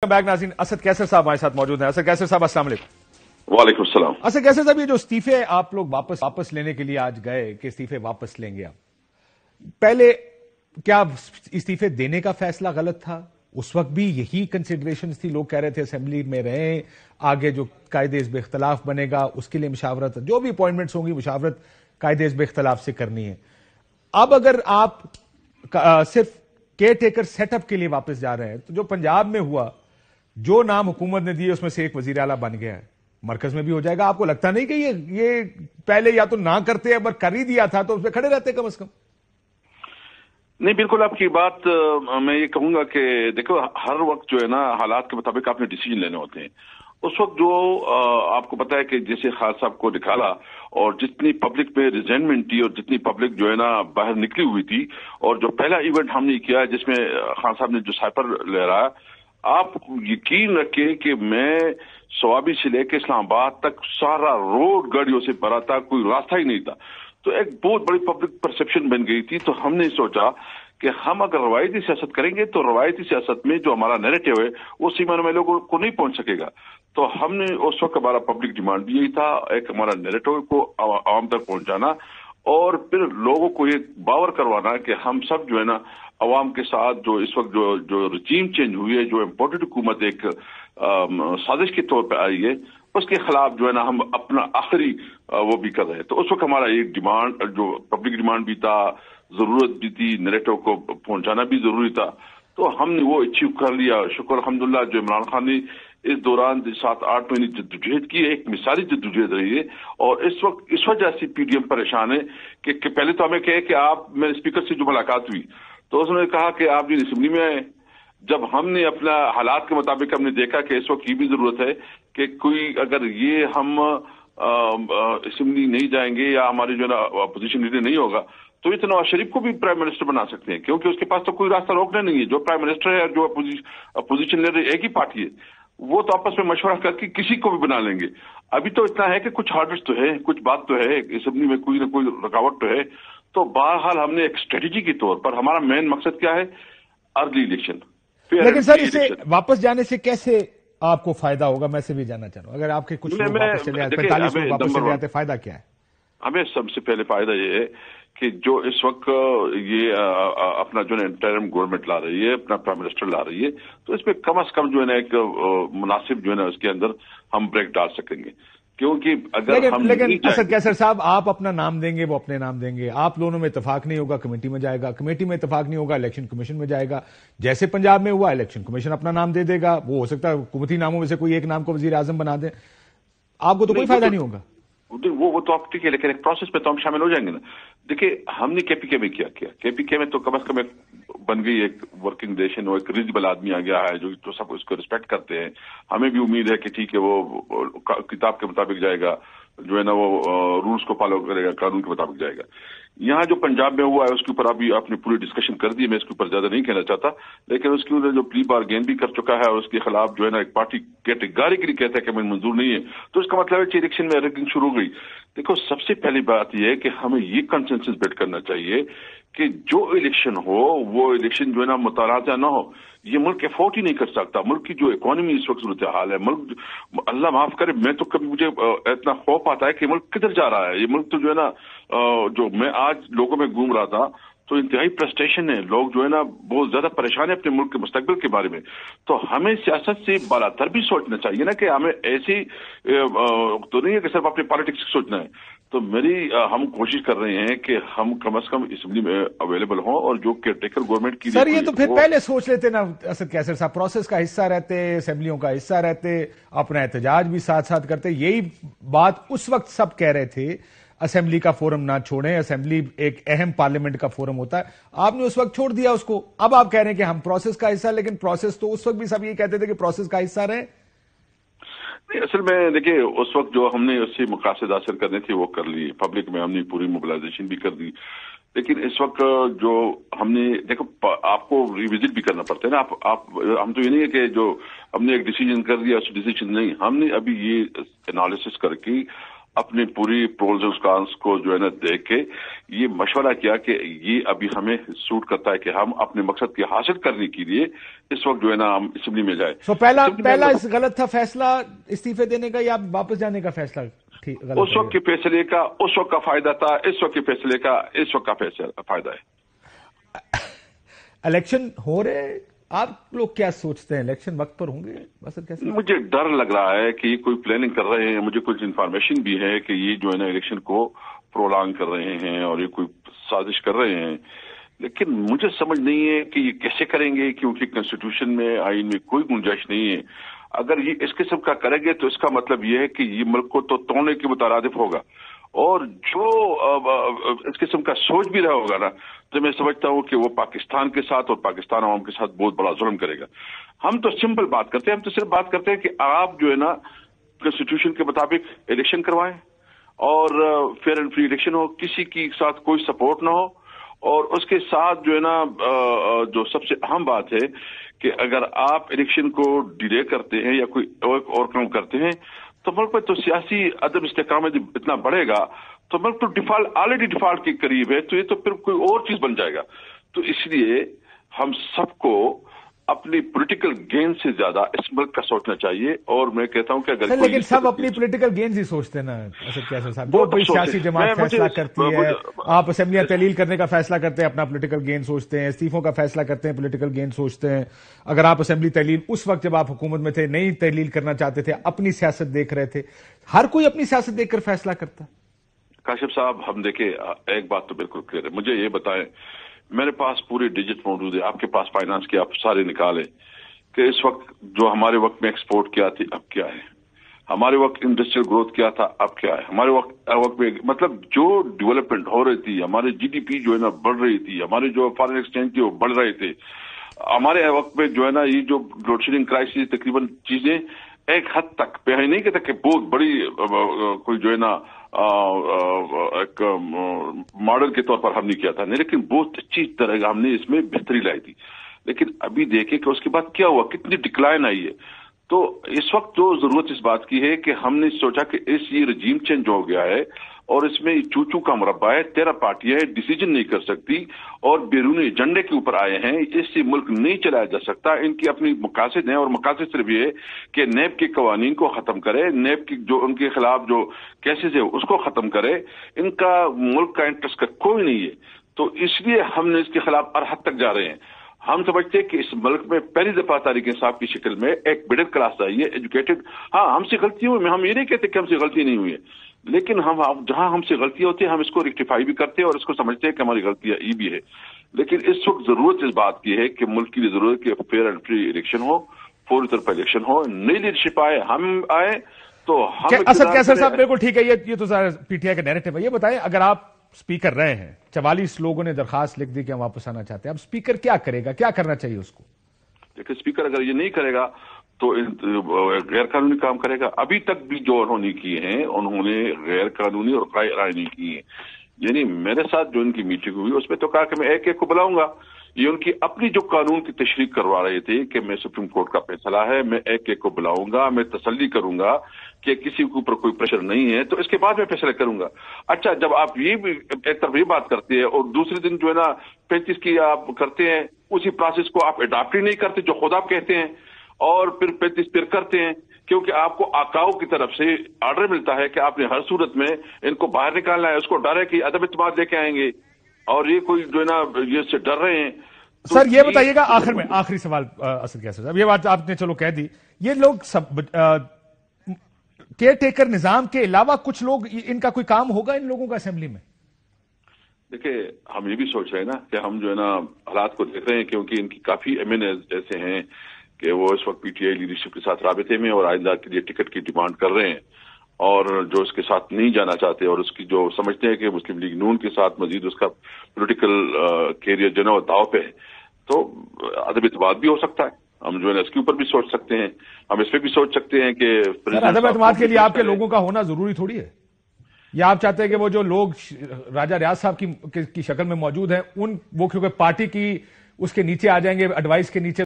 Back नाज़रीन, असद कैसर साहब हमारे साथ मौजूद हैं। असद कैसर साहब अस्सलाम वालेकुम। वालेकुम सलाम। असद कैसर साहब, ये जो इस्तीफे आप लोग वापस लेने के लिए आज गए कि इस्तीफे वापस लेंगे आप, पहले क्या इस्तीफे देने का फैसला गलत था? उस वक्त भी यही कंसिडरेशंस थी, लोग कह रहे थे असेंबली में रहें, आगे जो कायदे इज़्ब इख्तलाफ बनेगा उसके लिए मुशावरत, जो भी अपॉइंटमेंट्स होंगी मुशावरत कायदे इज़्ब इख्तलाफ से करनी है। अब अगर आप सिर्फ केयर टेकर सेटअप के लिए वापस जा रहे हैं तो जो पंजाब में हुआ, जो नाम हुकूमत ने दिए उसमें से एक वजीर आला बन गया है, मरकज में भी हो जाएगा। आपको लगता नहीं कि ये पहले या तो ना करते, अगर कर ही दिया था तो उस पर खड़े रहते कम से कम? नहीं, बिल्कुल आपकी बात मैं ये कहूंगा कि देखो, हर वक्त जो है ना हालात के मुताबिक आपने डिसीजन लेने होते हैं। उस वक्त जो आपको पता है कि जैसे खान साहब को निकाला और जितनी पब्लिक में रिजेंटमेंट थी और जितनी पब्लिक जो है ना बाहर निकली हुई थी, और जो पहला इवेंट हमने किया जिसमें खान साहब ने जो साइपर लहराया, आप यकीन रखें कि मैं सवाबी से लेकर इस्लामाबाद तक सारा रोड गाड़ियों से भरा था, कोई रास्ता ही नहीं था। तो एक बहुत बड़ी पब्लिक परसेप्शन बन गई थी। तो हमने सोचा कि हम अगर रवायती सियासत करेंगे तो रवायती सियासत में जो हमारा नैरेटिव है वो सीमा में लोगों को नहीं पहुंच सकेगा। तो हमने उस वक्त हमारा पब्लिक डिमांड भी यही था, एक हमारा नैरेटिव को आवाम तक पहुंचाना और फिर लोगों को ये बावर करवाना कि हम सब जो है ना अवाम के साथ, जो इस वक्त जो रजीम चेंज हुई है, जो इम्पोर्टेड हुकूमत एक साजिश के तौर पर आई है, उसके खिलाफ जो है ना हम अपना आखिरी वो भी कर रहे हैं। तो उस वक्त हमारा एक डिमांड, जो पब्लिक डिमांड भी था, जरूरत भी थी, नैरेटिव को पहुंचाना भी जरूरी था। तो हमने वो अचीव कर लिया, शुक्र अल्हम्दुलिल्लाह। जो इमरान खान ने इस दौरान 7-8 महीने जद्दोजहद की, एक मिसाली जद्दोजहद रही है। और इस वक्त इस वजह से पीडीएम परेशान है कि पहले तो हमें कहे कि आप, मेरे स्पीकर से जो मुलाकात हुई तो उसने कहा कि आप जो असेंबली में आए। जब हमने अपना हालात के मुताबिक हमने देखा कि इस वक्त ये भी जरूरत है कि कोई, अगर ये हम असेंबली नहीं जाएंगे या हमारी जो है ना अपोजिशन लीडर नहीं होगा तो ये तो नवाज शरीफ को भी प्राइम मिनिस्टर बना सकते हैं, क्योंकि उसके पास तो कोई रास्ता रोकना नहीं है। जो प्राइम मिनिस्टर है और जो अपोजिशन लीडर एक ही पार्टी है, वो तो आपस में मशवरा करके किसी को भी बना लेंगे। अभी तो इतना है कि कुछ हार्डर्स तो है, कुछ बात तो है, असेंबली में कोई ना कोई रुकावट तो है। तो बहरहाल हमने एक स्ट्रेटेजी के तौर पर, हमारा मेन मकसद क्या है, अर्ली इलेक्शन। लेकिन सर, इसे वापस जाने से कैसे आपको फायदा होगा, मैं से भी जानना चाह रहा हूं। अगर आपके कुछ लोग वापस चले आते, 45 लोग वापस चले आते, फायदा क्या है? हमें सबसे पहले फायदा ये है कि जो इस वक्त ये अपना जो है इंटरिम गवर्नमेंट ला रही है, अपना प्राइम मिनिस्टर ला रही है, तो इसमें कम से कम जो है ना एक मुनासिब जो है ना उसके अंदर हम ब्रेक डाल सकेंगे। क्योंकि अगर लेकिन असद कैसर साहब, आप अपना नाम देंगे, वो अपने नाम देंगे, आप दोनों में इत्तेफाक नहीं होगा, कमेटी में जाएगा, कमेटी में इत्तेफाक नहीं होगा, इलेक्शन कमीशन में जाएगा। जैसे पंजाब में हुआ, इलेक्शन कमीशन अपना नाम दे देगा, वो हो सकता है हुकूमती नामों में से कोई एक नाम को वजीर आजम बना दे, आपको तो कोई फायदा नहीं होगा। वो तो आप ठीक है, लेकिन एक प्रोसेस में तो हम शामिल हो जाएंगे ना। देखिए, हमने केपीके में क्या किया, केपीके में तो कम से कम एक बन गई एक वर्किंग नेशन, एक रीजनेबल आदमी आ गया है जो तो सब उसको रिस्पेक्ट करते हैं। हमें भी उम्मीद है कि ठीक है, वो किताब के मुताबिक जाएगा, जो है ना वो रूल्स को फॉलो करेगा, कानून के मुताबिक जाएगा। यहाँ जो पंजाब में हुआ है उसके ऊपर अभी आपने पूरी डिस्कशन कर दी, मैं इसके ऊपर ज्यादा नहीं कहना चाहता, लेकिन उसके ऊपर जो प्ली बारगेन भी कर चुका है और उसके खिलाफ जो है ना एक पार्टी कैटेगरिकली कहता है कि हमें मंजूर नहीं है, तो इसका मतलब है कि इलेक्शन में रैगिंग शुरू हो गई। देखो, सबसे पहली बात यह है कि हमें ये कंसेंसस बिल्ड करना चाहिए कि जो इलेक्शन हो वो इलेक्शन जो है ना मुताराजा ना हो। ये मुल्क एफोर्ड ही नहीं कर सकता। मुल्क की जो इकोनॉमी इस वक्त सूरत हाल है, मुल्क, अल्लाह माफ करे, मैं तो कभी मुझे इतना खौफ आता है कि मुल्क किधर जा रहा है। ये मुल्क तो जो है ना, जो मैं आज लोगों में घूम रहा था तो इंतहाई फ्रस्ट्रेशन है, लोग जो है ना बहुत ज्यादा परेशान है अपने मुल्क के मुस्तकबिल के बारे में। तो हमें सियासत से बालातर भी सोचना चाहिए ना, कि हमें ऐसी तो नहीं है कि सिर्फ अपने पॉलिटिक्स सोचना है। तो हम कोशिश कर रहे हैं कि हम कम से कम असेंबली में अवेलेबल हों और जो केयरटेकर गवर्नमेंट की। सर, ये तो फिर पहले सोच लेते ना असद कैसर साहब, प्रोसेस का हिस्सा रहते, असेंबलियों का हिस्सा रहते, अपना एहतजाज भी साथ साथ करते। यही बात उस वक्त सब कह रहे थे, असेंबली का फोरम ना छोड़ें, असेंबली एक अहम पार्लियामेंट का फोरम होता है। आपने उस वक्त छोड़ दिया उसको, अब आप कह रहे हैं कि हम प्रोसेस का हिस्सा, लेकिन प्रोसेस तो उस वक्त भी सब ये कहते थे कि प्रोसेस का हिस्सा रहे। नहीं, असल में देखिए, उस वक्त जो हमने उससे मकासद हासिल करने थे वो कर लिए, पब्लिक में हमने पूरी मोबिलाइजेशन भी कर दी। लेकिन इस वक्त जो हमने, देखो, आपको रिविजिट भी करना पड़ता है ना। आप हम तो ये नहीं है कि जो हमने एक डिसीजन कर दिया उस डिसीजन नहीं, हमने अभी ये एनालिसिस करके اپنی پوری پرولز کانس کو جو ہے نا دیکھ کے یہ مشورہ کیا کہ یہ ابھی ہمیں سوٹ کرتا ہے کہ ہم اپنے مقصد کی حاصل کرنے کے لیے اس وقت جو ہے نا ہم اسمبلی میں جائیں. پہلا غلط تھا فیصلہ استعفے دینے کا یا واپس جانے کا فیصلہ؟ اس وقت کے فیصلے کا اس وقت کا فائدہ تھا, اس وقت کے فیصلے کا اس وقت کا فائدہ ہے. الیکشن ہو رہے, آپ لوگ کیا سوچتے ہیں الیکشن وقت پر ہوں گے؟ مجھے ڈر لگ رہا ہے کہ یہ کوئی پلاننگ کر رہے ہیں. مجھے کچھ انفارمیشن بھی ہے کہ یہ جو ہے نا الیکشن کو پرولانگ کر رہے ہیں اور یہ کوئی سازش کر رہے ہیں, لیکن مجھے سمجھ نہیں ہے کہ یہ کیسے کریں گے, کیونکہ کانسٹیٹیوشن میں آئین میں کوئی گنجائش نہیں ہے. اگر یہ اس قسم کا کریں گے تو اس کا مطلب یہ ہے کہ یہ ملک کو تو توڑنے کے مترادف ہوگا, اور جو اس قسم کا سوچ بھی رہا ہوگا نا تو میں سمجھتا ہوں کہ وہ پاکستان کے ساتھ اور پاکستان عوام کے ساتھ بہت بڑا ظلم کرے گا. ہم تو سمپل بات کرتے ہیں, ہم تو صرف بات کرتے ہیں کہ آپ جو ہے نا کانسٹیٹیوشن کے مطابق الیکشن کروائیں اور فیئر اینڈ فری الیکشن ہو, کسی کے ساتھ کوئی سپورٹ نہ ہو, اور اس کے ساتھ جو ہے نا جو سب سے اہم بات ہے کہ اگر آپ الیکشن کو ڈیلے کرتے ہیں یا کوئی اور کام کرتے ہیں تو ملک میں تو سیاسی عدم استحکام اتنا بڑھے گا تو ملک تو آلریڈی ڈیفالٹ کے قریب ہے, تو یہ تو پھر کوئی اور چیز بن جائے گا. تو اس لیے ہم سب کو اپنی پولیٹیکل گین سے زیادہ اس ملک کا سوچنا چاہیے, اور میں کہتا ہوں کہ اگر لیکن سب اپنی پولیٹیکل گینز ہی سوچتے ہیں نا اسد کیسر صاحب. جو کوئی سیاسی جماعت فیصلہ کرتی ہے, آپ اسمبلیاں تحلیل کرنے کا فیصلہ کرتے ہیں اپنا پولیٹیکل گین سوچتے ہیں, استعفوں کا فیصلہ کرتے ہیں پولیٹیکل گین سوچتے ہیں. اگر آپ اسمبلی تحلیل اس وقت جب آپ حکومت میں تھے نہیں تحلیل کرنا چاہتے تھے, اپنی سیاست دیکھ رہے تھے, ہر کوئی اپنی سیاست دیکھ کر فیصلہ کرتا. کاشف صاحب ہم دیکھیں ایک بات تو بالکل کلیئر ہے, مجھے یہ بتائیں, میرے پاس پورے ڈیجٹ موجود ہے, آپ کے پاس فائنانس کے آپ سارے نکالیں کہ اس وقت جو ہمارے وقت میں ایکسپورٹ کیا تھی اب کیا ہے, ہمارے وقت انڈسٹریل گروتھ کیا تھا اب کیا ہے, ہمارے وقت میں مطلب جو ڈیولپمنٹ ہو رہی تھی, ہماری جی ڈی پی جو ہے نا بڑھ رہی تھی, ہمارے جو فارن ایکسچینج تھے وہ بڑھ رہے تھے, ہمارے وقت میں جو ہے نا یہ جو لوڈ شیڈنگ کرائسس تقریباً چیزیں ایک حد تک نہیں کہتا کہ بہت بڑی کوئی جو ہے نا ایک ماڈل کے طور پر ہم نے کیا تھا نہیں, لیکن بہت اچھی طرح ہم نے اس میں بہتری لائی تھی. لیکن ابھی دیکھیں کہ اس کے بعد کیا ہوا, کتنی ڈکلائن آئی ہے. تو اس وقت تو ضرورت اس بات کی ہے کہ ہم نے سوچا کہ یہ رجیم چینج ہو گیا ہے اور اس میں چوچو کا مربع ہے, 13 پارٹیاں ڈیسیجن نہیں کر سکتی اور بیرونی ایجنڈے کے اوپر آئے ہیں, اس سے ملک نہیں چلایا جا سکتا. ان کی اپنی مقاصد ہیں اور مقاصد صرف یہ ہے کہ نیب کے قوانین کو ختم کرے, نیب کی جو ان کے خلاف جو کیسز ہے اس کو ختم کرے. ان کا ملک کا انٹرسٹ کا کوئی نہیں ہے, تو اس لیے ہم نے اس کے خلاف ہر حد تک جا رہے ہیں. ہم سمجھتے ہیں کہ اس ملک میں پہلی دفعہ طارق انصاف کی شکل میں ایک مڈل کلاس آئی ہے, ایجوکیٹڈ. ہاں ہم سے غلطی ہوئی, ہم یہ نہیں کہتے کہ ہم سے غلطی نہیں ہوئی ہے, لیکن ہم جہاں ہم سے غلطی ہوتی ہے ہم اس کو ریکٹیفائی بھی کرتے ہیں اور اس کو سمجھتے ہیں کہ ہماری غلطیاں یہ بھی ہے. لیکن اس وقت ضرورت اس بات کی ہے کہ ملک کی ضرورت کہ فیئر اینڈ فری الیکشن ہو, فوری طور پر الیکشن ہو, نئی لیڈرشپ آئے, ہم آئے تو ہم. اسد کیسر صاحب بالکل ٹھیک ہے, یہ تو پی ٹی آئی کا نیریٹو ہے. یہ بتائیں اگر آپ اسپیکر رہے ہیں, 44 لوگوں نے درخواست لکھ دی کہ ہم واپس آنا چاہتے ہیں, اب اسپیکر کیا کرے گا, کیا کرنا چاہیے اس کو؟ دیکھیں اسپیکر اگر یہ نہیں کرے گا تو غیر قانونی کام کرے گا. ابھی تک بھی جو انہوں نے کیے ہیں انہوں نے غیر قانونی اور غیر آئینی کی ہیں. یعنی میرے ساتھ جو ان کی میٹنگ ہوئی اس میں تو کہا کہ میں ایک ایک کو بلاؤں گا. یہ ان کی اپنی جو قانون کی تشریح کروا رہے تھے کہ میں سپریم کورٹ کا فیصلہ ہے, میں ایک ایک کو بلاؤں گا, میں تسلی کروں گا کہ کسی کے اوپر کوئی پریشر نہیں ہے, تو اس کے بعد میں فیصلہ کروں گا. اچھا جب آپ یہ بھی ایک طرف یہ بات کرتے ہیں اور دوسرے دن جو ہے نا 35 کی آپ کرتے ہیں, اسی پروسیس کو آپ اڈاپٹ ہی نہیں کرتے جو خود آپ کہتے ہیں, اور پھر 35 پھر کرتے ہیں, کیونکہ آپ کو آقاؤں کی طرف سے آرڈر ملتا ہے کہ آپ نے ہر صورت میں ان کو باہر نکالنا ہے. اس کو ڈر ہے کہ عدم اعتماد لے کے آئیں گے, اور یہ کوئی جو ہے نا یہ سے ڈر رہے ہیں. سر یہ بتائیے گا آخر میں, آخری سوال اسد کیسر صاحب, یہ بات آپ نے چلو کہہ دی, یہ لوگ سب کیئر ٹیکر نظام کے علاوہ کچھ لوگ, ان کا کوئی کام ہوگا ان لوگوں کا اسمبلی میں؟ دیکھیں ہم یہ بھی سوچ رہے ہیں نا کہ ہم جو ہے نا حالات کو دیکھ رہے ہیں, کیونکہ ان کی کافی ایم این ایز ایسے ہیں کہ وہ اس وقت پی ٹی آئی لیڈرشپ کے ساتھ رابطے میں اور آئندہ کے لیے ٹکٹ کی ڈیمانڈ کر رہے ہیں, اور جو اس کے ساتھ نہیں جانا چاہتے اور اس کی جو سمجھتے ہیں کہ مسلم لیگ نون کے ساتھ مزید اس کا پولیٹیکل کیریئر جو ہے داؤ پہ ہے, تو عدم اعتماد بھی ہو سکتا ہے. ہم جو ہے نا اس کے اوپر بھی سوچ سکتے ہیں, ہم اس پہ بھی سوچ سکتے ہیں کہ عدم اعتماد کے لیے آپ کے لوگوں کا ہونا ضروری تھوڑی ہے, یا آپ چاہتے ہیں کہ وہ جو لوگ راجہ ریاض صاحب کی شکل میں موجود ہیں وہ کیونکہ پارٹی کی اس کے نیچے آ جائیں گے, ایڈوائس کے نیچے